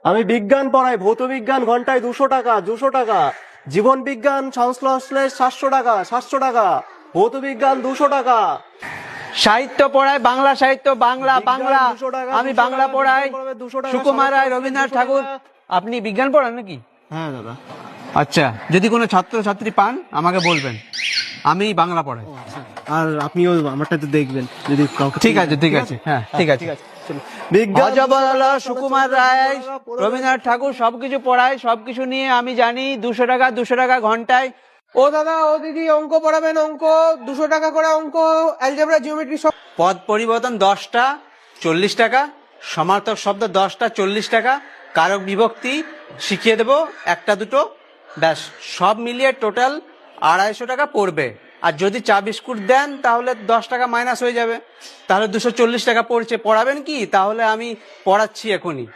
আমি বিজ্ঞান পড়াই, ভৌত বিজ্ঞান ঘন্টায় 200 টাকা, 200 টাকা। জীবন বিজ্ঞান সংশ্লেষ 700 টাকা, 700 টাকা। ভৌত বিজ্ঞান 200 টাকা। সাহিত্য পড়াই, বাংলা সাহিত্য, বাংলা বিজ্ঞান বাংলা 200 টাকা, আমি 200 বাংলা টাকা, পড়াই। বিজ্ঞান পড়াবে 200 টাকা, সুকুমার রায়, সমাজশাস্ত্র রবীন্দ্রনাথ 200 ঠাকুর। টাকা। আপনি বিজ্ঞান পড়ান নাকি? হ্যাঁ দাদা। আচ্ছা, যদি কোনো ছাত্র ছাত্রী পান আমাকে বলবেন, আমি বাংলা পড়াই। আর আপনিও আমারটা তো দেখবেন যদি কাউকে। ঠিক আছে, ঠিক আছে, হ্যাঁ ঠিক আছে। চলো। বিজ্ঞান অজবল, সুকুমার রায়, রবীন্দ্রনাথ ঠাকুর সবকিছু পড়াই, সবকিছু নিয়ে আমি জানি। 200 টাকা, 200 টাকা ঘন্টায়। ও দাদা, ও দিদি, অঙ্ক পড়াবেন? অঙ্ক 200 টাকা করে অঙ্ক, অ্যালজেব্রা, জিওমেট্রি সব। পদ পরিবর্তন 10টা 40 টাকা, সমার্থক শব্দ 10টা 40 টাকা, কারক বিভক্তি শিখিয়ে দেবো 1টা 2টো, ব্যাস সব মিলিয়ে টোটাল 250 টাকা পড়বে। আর যদি চা বিস্কুট দেন তাহলে 10 টাকা মাইনাস হয়ে যাবে, তাহলে 240 টাকা পড়ছে। পড়াবেন কি? তাহলে আমি পড়াচ্ছি এখনই।